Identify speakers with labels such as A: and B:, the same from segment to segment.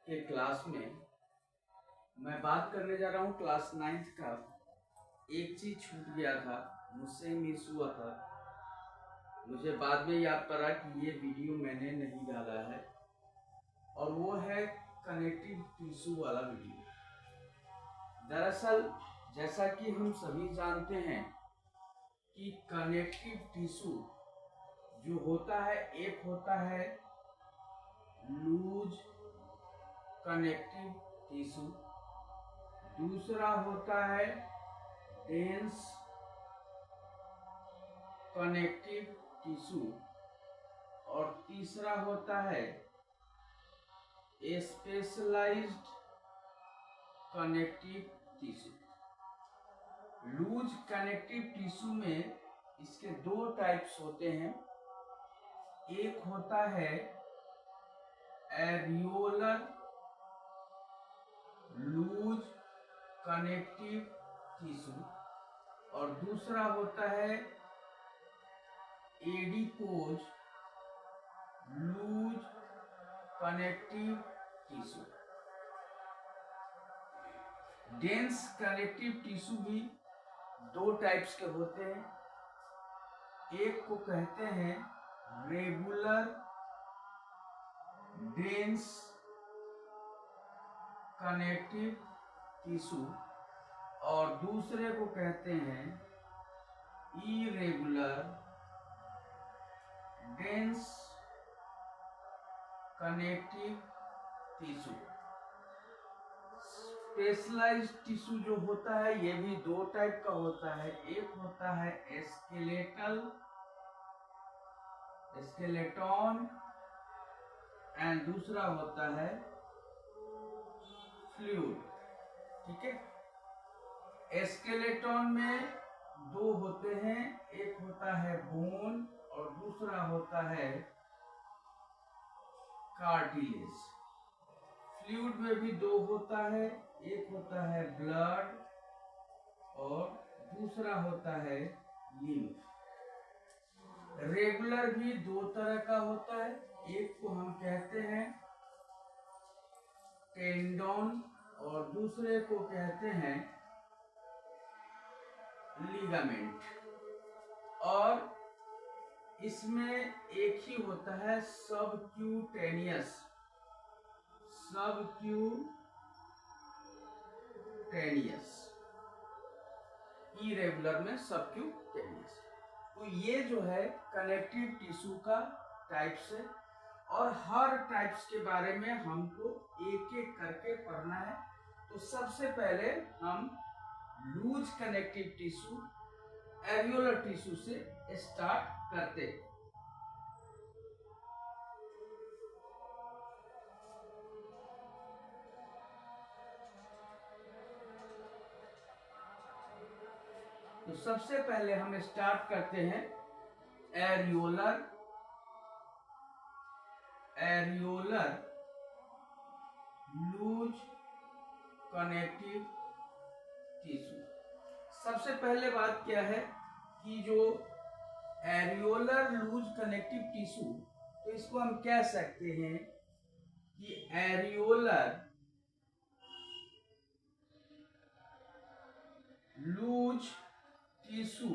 A: के क्लास में मैं बात करने जा रहा हूँ क्लास 9th का। एक चीज छूट गया था, मुझसे मिस हुआ था। मुझे बाद में याद पड़ा कि ये वीडियो मैंने नहीं डाला है, और वो है कनेक्टिव टिश्यू वाला वीडियो। दरअसल जैसा कि हम सभी जानते हैं कि कनेक्टिव टिश्यू जो होता है, एक होता है लूज कनेक्टिव टिश्यू, दूसरा होता है डेंस कनेक्टिव टिश्यू, और तीसरा होता है specialised connective tissue. Loose connective tissue में इसके दो टाइप्स होते हैं। एक होता है एरियोलर लूज कनेक्टिव टिश्यू, और दूसरा होता है adipose loose connective tissue. Dense connective tissue भी दो टाइप्स के होते हैं। एक को कहते हैं रेगुलर डेंस कनेक्टिव टिश्यू, और दूसरे को कहते हैं irregular dense connective tissue. Specialised tissue जो होता है ये भी दो टाइप का होता है। एक होता है स्केलेटन एंड दूसरा होता है फ्लूइड। ठीक है, स्केलेटन में दो होते हैं, एक होता है बोन और दूसरा होता है कार्टिलेज। फ्लूइड में भी दो होता है, एक होता है ब्लड और दूसरा होता है लिम्फ। रेगुलर भी दो तरह का होता है, एक को हम कहते हैं टेंडन और दूसरे को कहते हैं लिगामेंट। और इसमें एक ही होता है सबक्यूटेनियस इरेगुलर में सबक्यूटेनियस। तो ये जो है कनेक्टिव टिश्यू का टाइप्स है, और हर टाइप्स के बारे में हमको एक एक करके पढ़ना है। तो सबसे पहले हम loose connective tissue areolar tissue से स्टार्ट करते हैं। तो सबसे पहले हम स्टार्ट करते हैं एरियोलर लूज कनेक्टिव टिश्यू। सबसे पहले बात क्या है कि जो एरियोलर लूज कनेक्टिव टिश्यू, तो इसको हम कह सकते हैं कि areolar loose tissue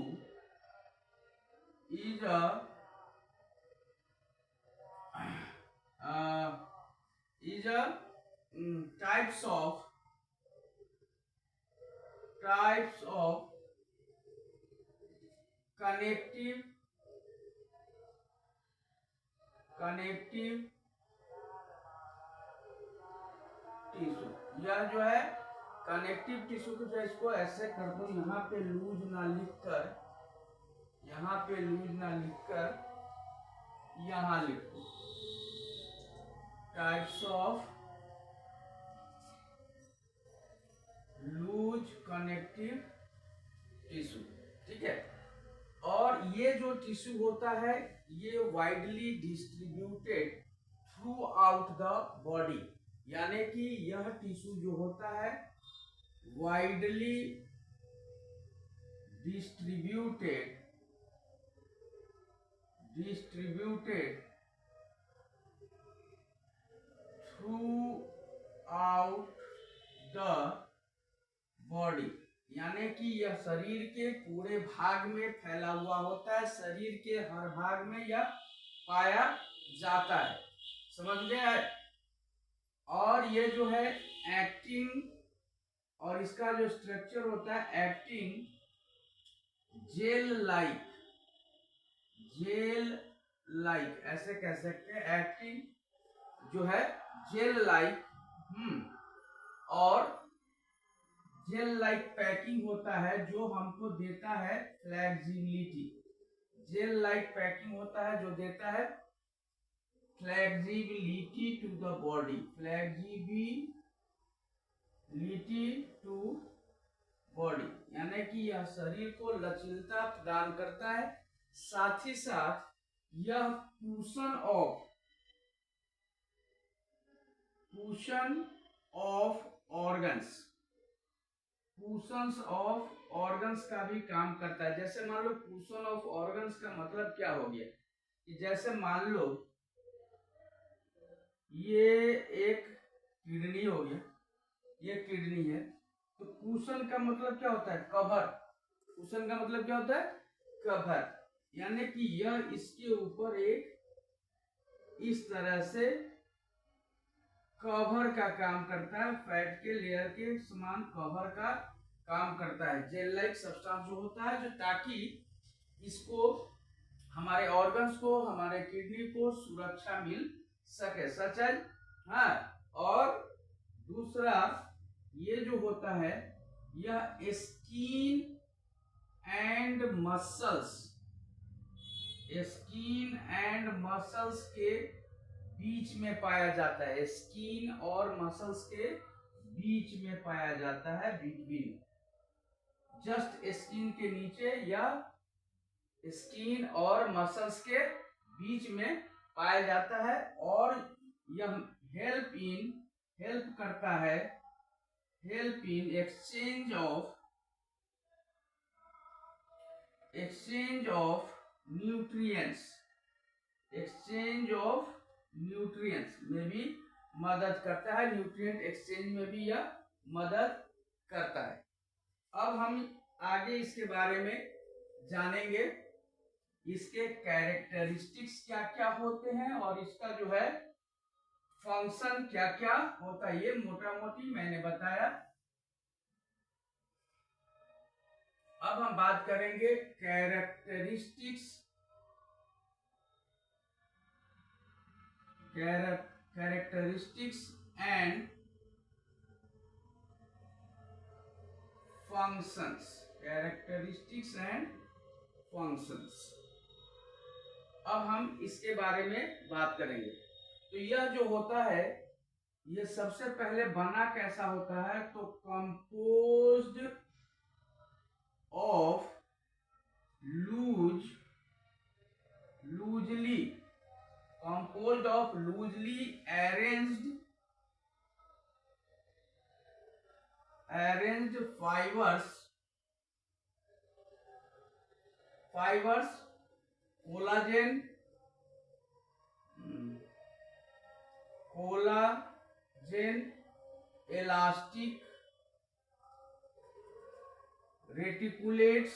A: is a types of connective tissue. यह जो है कनेक्टिव टिश्यू को, जो इसको ऐसे कर दो, यहाँ पे लूज ना लिखकर, यहाँ पे लूज ना लिखकर यहाँ लिखो types of loose connective tissue. ठीक है, और ये जो टिश्यू होता है ये widely distributed throughout the body, यानी कि यह टिश्यू जो होता है widely distributed throughout the body, यानी कि यह शरीर के पूरे भाग में फैला हुआ होता है, शरीर के हर भाग में यह पाया जाता है। समझ गया है? और ये जो है एक्टिंग, और इसका जो स्ट्रक्चर होता है acting gel like, gel like ऐसे कह सकते हैं, एक्टिंग जो है जेल लाइक। और जेल लाइक पैकिंग होता है जो हमको देता है फ्लेक्सिबिलिटी, जेल लाइक पैकिंग होता है जो देता है flexibility to the body, flexibility to body, यानी कि यह शरीर को लचीलता प्रदान करता है। साथ ही साथ यह cushion of organs, cushions of organs का भी काम करता है। जैसे मान लो कुशन ऑफ ऑर्गन्स का मतलब क्या हो गया कि जैसे मान लो ये एक किडनी हो गया, ये किडनी है, तो कुशन का मतलब क्या होता है? कवर। कुशन का मतलब क्या होता है? कवर, यानी कि यह इसके ऊपर एक इस तरह से कवर का काम करता है, फैट के लेयर के समान कवर का काम करता है, जेल लाइक सब्सटेंस जो होता है, जो ताकि इसको हमारे ऑर्गन्स को, हमारे किडनी को सुरक्षा मिल सके। सच है? हाँ। और दूसरा ये जो होता है यह skin and muscles, skin and muscles के बीच में पाया जाता है, स्किन और मसल्स के बीच में पाया जाता है, बिटवीन, जस्ट स्किन के नीचे या स्किन और मसल्स के बीच में पाया जाता है। और यह हेल्प करता है, help in exchange of nutrients, exchange of nutrients में भी मदद करता है, न्यूट्रिएंट एक्सचेंज में भी यह मदद करता है। अब हम आगे इसके बारे में जानेंगे, इसके कैरेक्टरिस्टिक्स क्या क्या होते हैं और इसका जो है फंक्शन क्या क्या होता है, ये मोटा मोटी मैंने बताया। अब हम बात करेंगे characteristics and functions, characteristics and functions. अब हम इसके बारे में बात करेंगे। तो यह जो होता है ये सबसे पहले बना कैसा होता है? तो composed of loosely arranged fibres, collagen, elastic, reticulates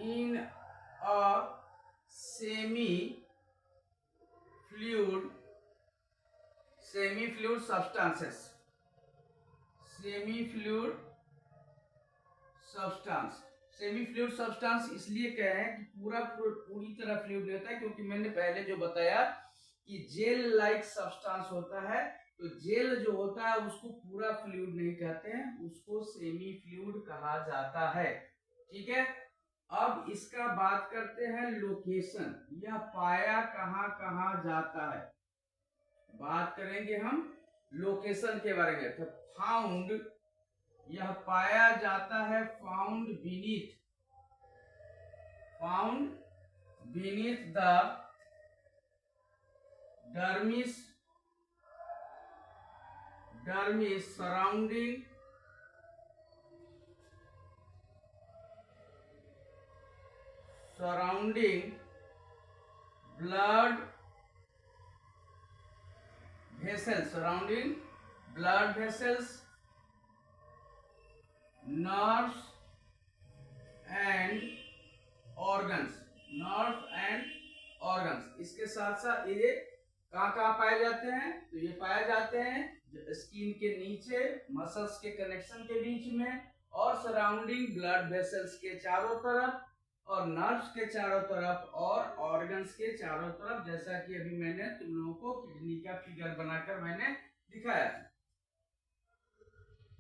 A: in a semi fluid substances, semi fluid substance इसलिए कह रहे हैं कि पूरी तरह फ्लूइड नहीं होता है, क्योंकि मैंने पहले जो बताया कि जेल लाइक सब्सटेंस होता है, तो जेल जो होता है उसको पूरा फ्लूइड नहीं कहते हैं, उसको सेमी फ्लूइड कहा जाता है। ठीक है। अब इसका बात करते हैं लोकेशन, यह पाया कहाँ कहाँ जाता है, बात करेंगे हम लोकेशन के बारे में। तो फाउंड, यह पाया जाता है found beneath the dermis surrounding blood vessels, nerves and organs। इसके साथ साथ ये कहाँ पाए जाते हैं? तो ये पाए जाते हैं स्किन के नीचे, मसल्स के कनेक्शन के बीच में, और सराउंडिंग ब्लड वेसल्स के चारों तरफ, और नर्व्स के चारों तरफ, और ऑर्गन्स के चारों तरफ, जैसा कि अभी मैंने तुम लोगों को किडनी का फिगर बनाकर मैंने दिखाया था।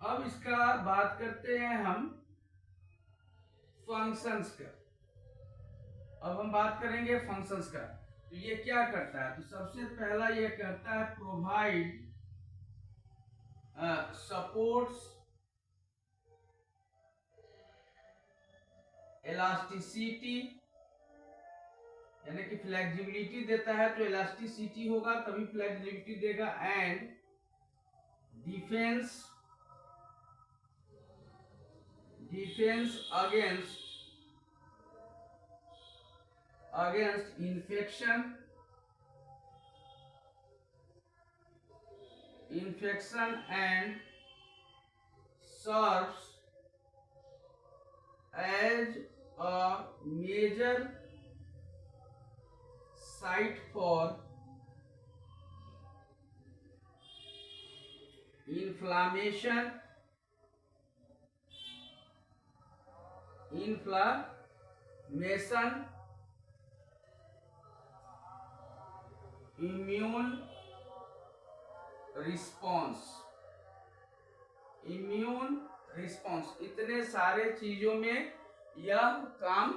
A: अब इसका बात करते हैं हम फंक्शंस का। अब हम बात करेंगे फंक्शंस का। तो ये क्या करता है? तो सबसे पहला ये करता है प्रोवाइड सपोर्ट्स इलास्टिसिटी, यानी कि फ्लेक्सिबिलिटी देता है, तो इलास्टिसिटी होगा तभी फ्लेक्सिबिलिटी देगा, and defence against infection and serves as a major site for inflammation, immune response, इतने सारे चीजों में यह काम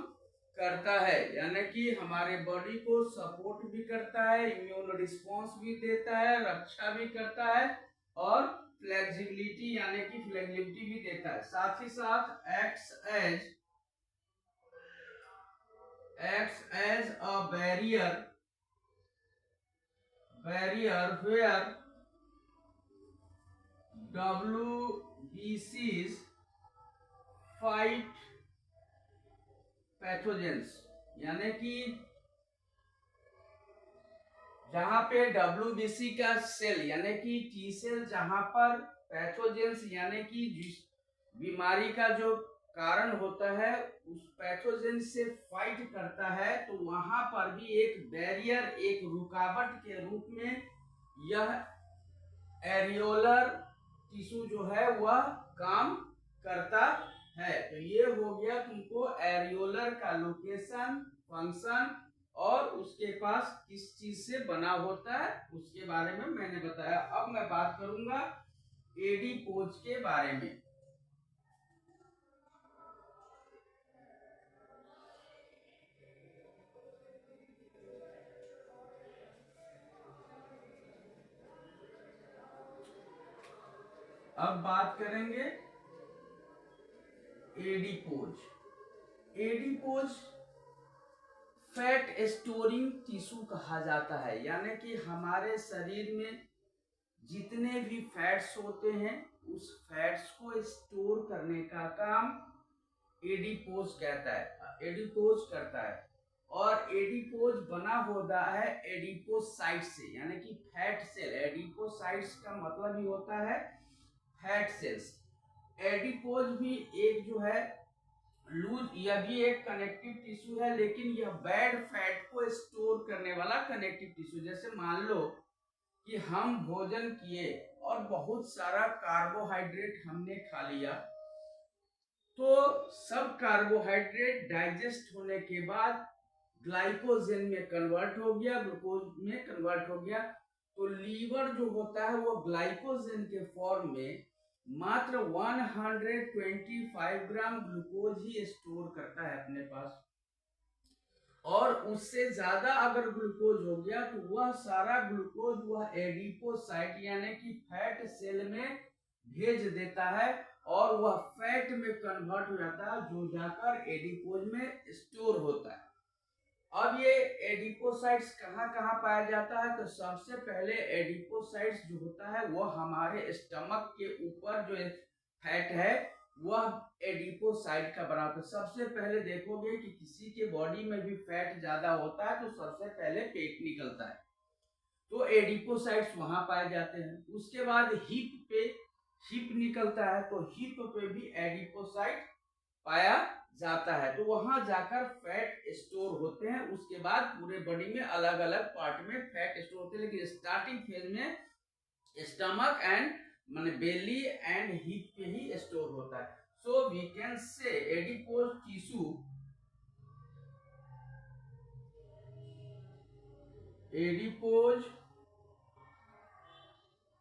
A: करता है। यानी कि हमारे बॉडी को सपोर्ट भी करता है, इम्यून रिस्पॉन्स भी देता है, रक्षा भी करता है, और फ्लेक्सिबिलिटी यानी कि फ्लेक्सिबिलिटी भी देता है। साथ ही साथ acts as a barrier where WBCs fight pathogens, यानी कि जहां पे WBC का सेल यानी कि टी सेल जहां पर पैथोजेंस यानी कि जिस बीमारी का जो कारण होता है उस पैथोजेन से फाइट करता है, तो वहां पर भी एक बैरियर, एक रुकावट के रूप में यह एरियोलर टिश्यू जो है वह काम करता है। तो ये हो गया तुमको एरियोलर का लोकेशन, फंक्शन, और उसके पास किस चीज से बना होता है उसके बारे में मैंने बताया। अब मैं बात करूंगा एडिपोज के बारे में। अब बात करेंगे एडिपोज फैट स्टोरिंग टिश्यू कहा जाता है, यानी कि हमारे शरीर में जितने भी फैट्स होते हैं उस फैट्स को स्टोर करने का काम एडिपोज करता है। और एडिपोज बना होता है एडिपोसाइट से, यानी कि फैट सेल। एडिपोसाइट्स का मतलब ही होता है फैट सेल्स। एडिपोज भी एक जो है लूज, यह भी एक कनेक्टिव टिश्यू है, लेकिन यह बैड फैट को स्टोर करने वाला कनेक्टिव टिश्यू। जैसे मान लो कि हम भोजन किए और बहुत सारा कार्बोहाइड्रेट हमने खा लिया, तो सब कार्बोहाइड्रेट डाइजेस्ट होने के बाद ग्लाइकोजन में कन्वर्ट हो गया, ग्लूकोज में कन्वर्ट हो गया। तो लीवर जो होता है वो ग्लाइकोजन के फॉर्म में मात्र 125 ग्राम ग्लूकोज ही स्टोर करता है अपने पास, और उससे ज्यादा अगर ग्लूकोज हो गया तो वह सारा ग्लूकोज वह एडिपोसाइट यानी कि फैट सेल में भेज देता है, और वह फैट में कन्वर्ट हो जाता है, जो जाकर एडिपोज में स्टोर होता है। अब ये एडिपोसाइट्स कहाँ कहाँ पाया जाता है? तो सबसे पहले एडिपोसाइट्स जो होता है वो हमारे स्टमक के ऊपर जो फैट है वह एडिपोसाइट का बना होता है। सबसे पहले देखोगे कि किसी के बॉडी में भी फैट ज्यादा होता है तो सबसे पहले पेट निकलता है, तो एडिपोसाइट्स वहां पाए जाते हैं। उसके बाद हिप निकलता है, तो हिप पे भी एडिपोसाइट पाया जाता है, तो वहां जाकर फैट स्टोर होते हैं। उसके बाद पूरे बॉडी में अलग अलग पार्ट में फैट स्टोर होते हैं, लेकिन स्टार्टिंग फेज में स्टमक एंड माने बेली एंड हिप पे ही स्टोर होता है। So we can say adipose tissue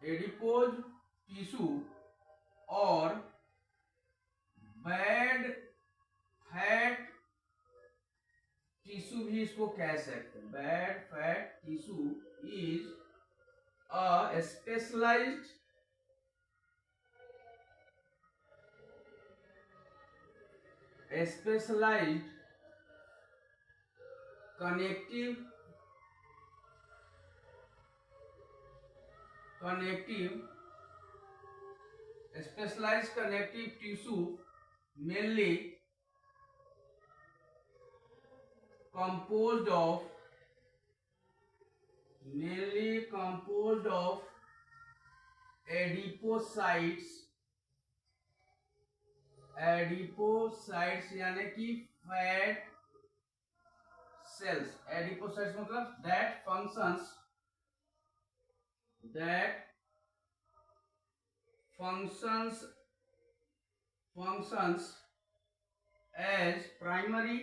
A: adipose tissue और बैड फैट टिश्यू भी इसको कह सकते हैं। Bad fat tissue is a specialised connective specialized connective tissue mainly composed of adipocytes यानी कि फैट सेल्स। एडिपोसाइट्स मतलब that functions as primary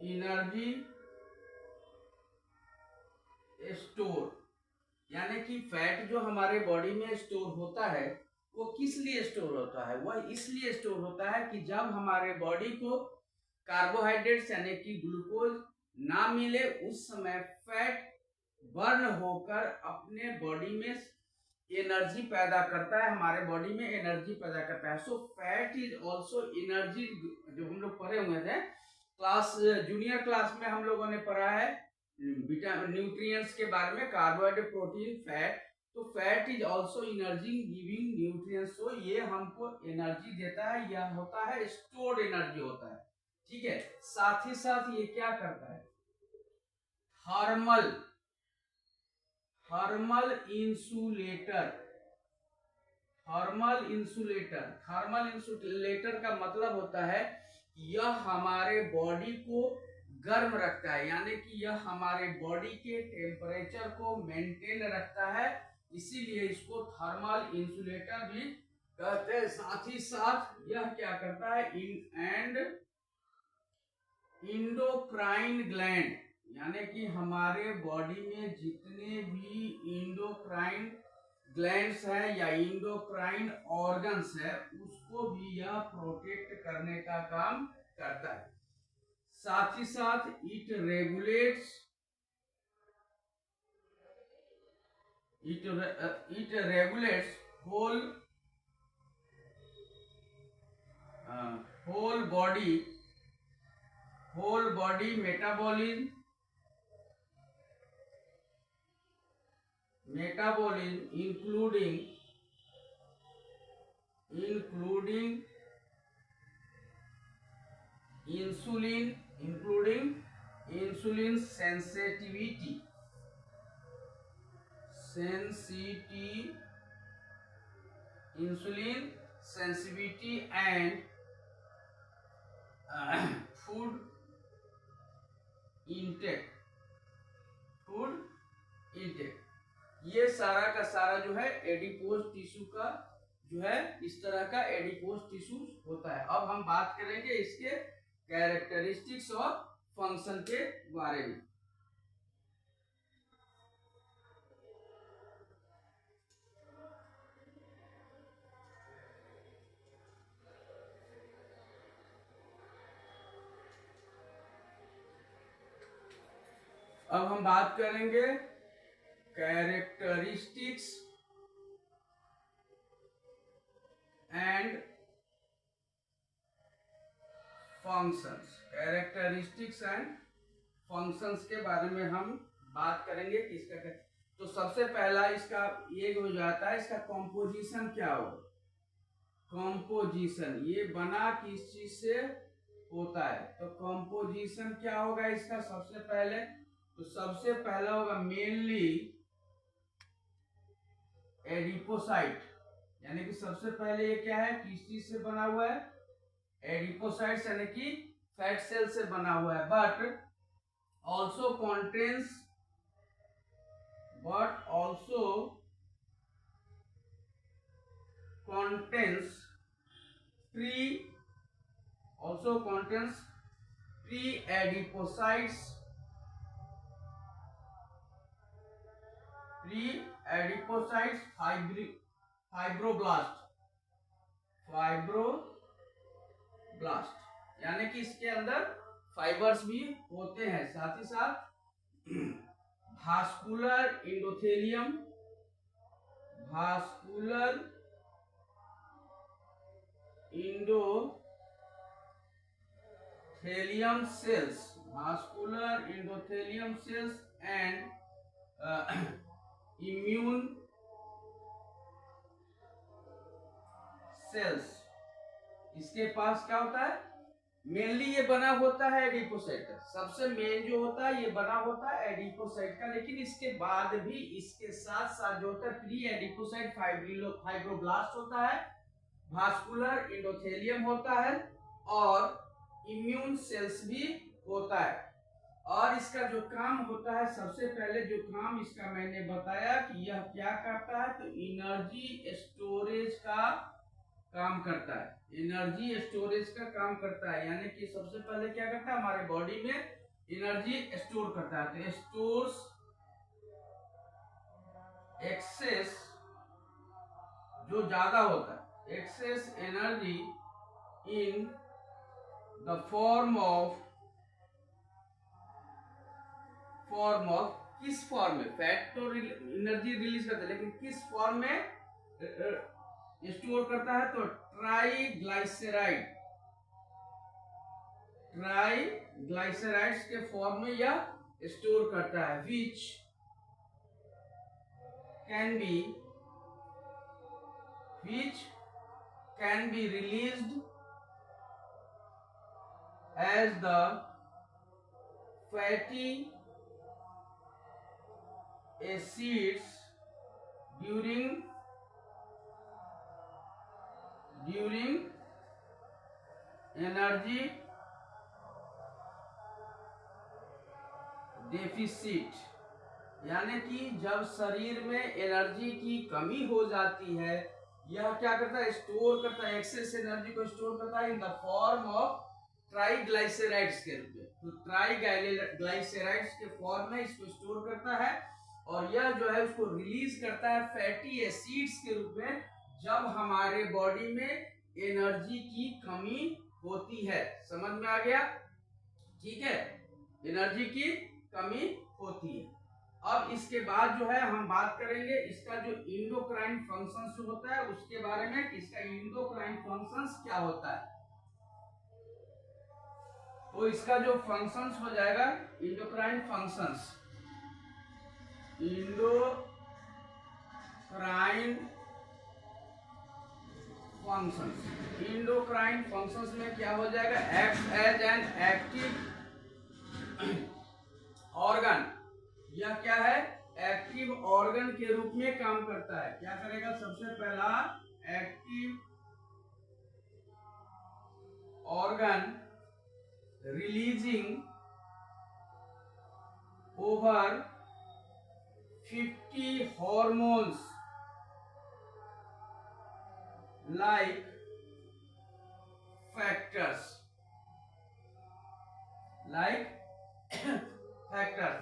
A: energy store. यानी कि फैट जो हमारे बॉडी में स्टोर होता है वो किस लिए स्टोर होता है? वह इसलिए स्टोर होता है कि जब हमारे बॉडी को कार्बोहाइड्रेट्स यानी कि ग्लूकोज ना मिले उस समय फैट बर्न होकर अपने बॉडी में एनर्जी पैदा करता है, हमारे बॉडी में एनर्जी पैदा करता है। So fat is also energy. जो हम लोग पढ़े हुए थे जूनियर क्लास में हम लोगों ने पढ़ा है न्यूट्रिएंट्स के बारे में, कार्बोहाइड्रेट, प्रोटीन, फैट। तो fat is also energy giving nutrients. So ये हमको एनर्जी देता है, यह होता है स्टोर्ड एनर्जी होता है। ठीक है, साथ ही साथ ये क्या करता है? थर्मल इंसुलेटर का मतलब होता है यह हमारे बॉडी को गर्म रखता है, यानी कि यह हमारे बॉडी के टेम्परेचर को मेंटेन रखता है, इसीलिए इसको थर्मल इंसुलेटर भी कहते हैं। साथ ही साथ यह क्या करता है? इंडोक्राइन ग्लैंड, यानी कि हमारे बॉडी में जितने भी इंडोक्राइन ग्लैंड्स है या इंडोक्राइन ऑर्गन्स है उसको भी यह प्रोटेक्ट करने का काम करता है। साथ ही साथ it regulates whole body metabolism including insulin sensitivity and food intake। ये सारा का सारा जो है एडिपोज टिश्यू का जो है इस तरह का एडिपोज टिश्यू होता है। अब हम बात करेंगे इसके कैरेक्टरिस्टिक्स और फंक्शन के बारे में। अब हम बात करेंगे कैरेक्टरिस्टिक्स एंड फंक्शंस के बारे में हम बात करेंगे कि इसका तो सबसे पहला इसका ये हो जाता है, इसका कॉम्पोजिशन क्या होगा, कॉम्पोजिशन, ये बना किस चीज से होता है, तो कॉम्पोजिशन क्या होगा इसका सबसे पहले, तो सबसे पहला होगा मेनली एडिपोसाइट, यानी कि सबसे पहले ये क्या है, किस चीज से बना हुआ है, एडिपोसाइट्स यानी कि फैट सेल से बना हुआ है, but also contains pre-adipocytes, fibroblast, यानी कि इसके अंदर फाइबर्स भी होते हैं, साथ ही साथ vascular इंडोथेलियम cells and immune cells, इसके पास क्या होता है, मेनली ये बना होता है एडिपोसाइट का, सबसे मेन जो होता है ये बना होता है एडिपोसाइट का, लेकिन इसके बाद भी इसके साथ साथ जो होता है प्री एडिपोसाइट फाइब्रोब्लास्ट होता है, भास्कुलर इंडोथेलियम होता है और इम्यून सेल्स भी होता है। और इसका जो काम होता है, सबसे पहले जो काम इसका मैंने बताया कि यह क्या करता है, तो एनर्जी स्टोरेज का काम करता है, एनर्जी स्टोरेज का काम करता है, यानी कि सबसे पहले क्या करता है, हमारे बॉडी में एनर्जी स्टोर करता है, तो स्टोर्स एक्सेस जो ज्यादा होता है, excess energy in the form of किस फॉर्म में, फैट तो एनर्जी रिलीज करता है, लेकिन किस फॉर्म में स्टोर करता है, तो ट्राइग्लाइसराइड्स के फॉर्म में यह स्टोर करता है, which can be released as the fatty acids during energy deficit, यानी कि जब शरीर में एनर्जी की कमी हो जाती है, यह क्या करता है, स्टोर करता है, एक्सेस एनर्जी को स्टोर करता है इन द फॉर्म ऑफ ट्राइग्लाइसराइड्स के रूप में, तो ट्राइग्लाइसराइड्स के फॉर्म में इसको स्टोर करता है, और यह जो है उसको रिलीज करता है फैटी एसिड्स के रूप में, जब हमारे बॉडी में एनर्जी की कमी होती है। समझ में आ गया, ठीक है, एनर्जी की कमी होती है। अब इसके बाद जो है हम बात करेंगे इसका जो इंडोक्राइन फंक्शंस जो होता है उसके बारे में, इसका इंडोक्राइन फंक्शंस क्या होता है, तो इसका जो फंक्शंस हो जाएगा इंडोक्राइन फंक्शंस, इंडोक्राइन फंक्शंस में क्या हो जाएगा, act as an active organ, यह क्या है, एक्टिव ऑर्गन के रूप में काम करता है। क्या करेगा, सबसे पहला active organ releasing over 50 hormones like factors,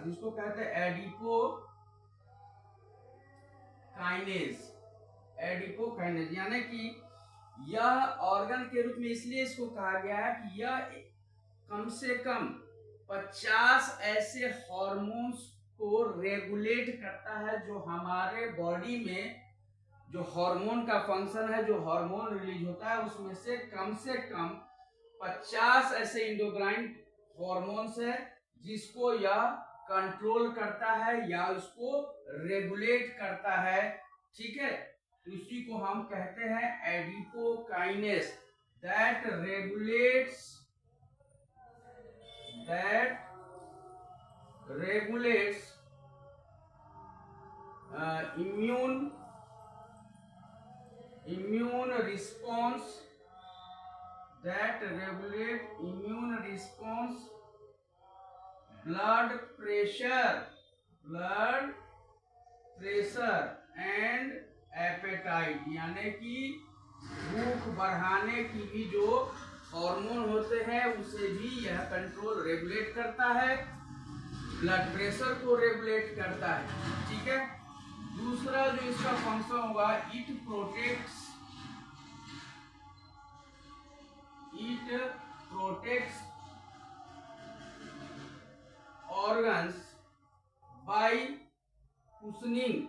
A: जिसको कहते हैं एडिपोकाइनेज, यानी कि यह ऑर्गन के रूप में इसलिए इसको कहा गया है कि यह कम से कम 50 ऐसे हार्मोन्स को रेगुलेट करता है, जो हमारे बॉडी में जो हार्मोन का फंक्शन है, जो हार्मोन रिलीज होता है उसमें से कम 50 ऐसे इंडोक्राइन हार्मोन्स है जिसको यह कंट्रोल करता है या उसको रेगुलेट करता है, ठीक है। तो इसी को हम कहते हैं adipokines, that regulates immune response, blood pressure and appetite, यानी कि भूख बढ़ाने की भी जो हार्मोन होते हैं उसे भी यह कंट्रोल रेगुलेट करता है, ब्लड प्रेशर को रेगुलेट करता है, ठीक है। दूसरा जो इसका फंक्शन होगा, it protects organs by cushioning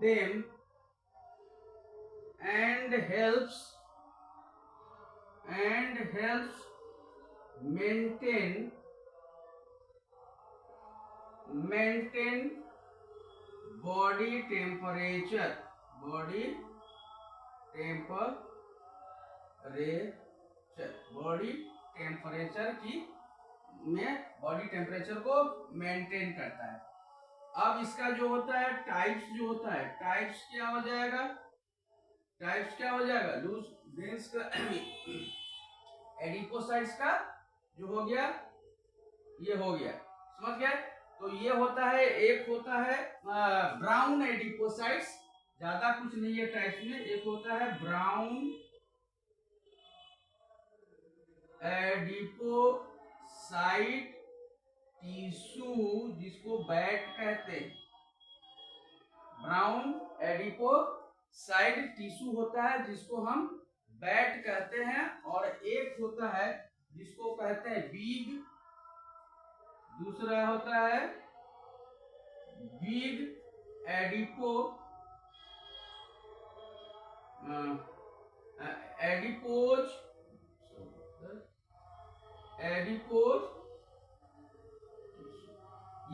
A: them and helps maintain body temperature body temperature को मेंटेन करता है। अब इसका जो होता है टाइप्स क्या हो जाएगा, लूज वेन्स का एडिपोसाइट्स का जो हो गया, ये हो गया, समझ गए। तो ये होता है, एक होता है ब्राउन एडिपोसाइट्स, ज्यादा कुछ नहीं है टाइप्स में। एक होता है ब्राउन एडिपोसाइट टिश्यू, जिसको बैट कहते हैं। ब्राउन एडिपोसाइट टिश्यू होता है जिसको हम बैट कहते हैं। और एक होता है जिसको कहते हैं बिग, दूसरा होता है बिग एडिपोज,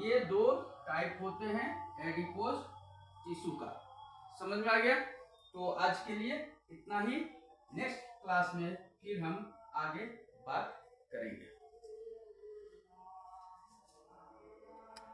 A: ये दो टाइप होते हैं एडिपोज टिश्यू का। समझ में आ गया। तो आज के लिए इतना ही, नेक्स्ट क्लास में फिर हम आगे बात करेंगे।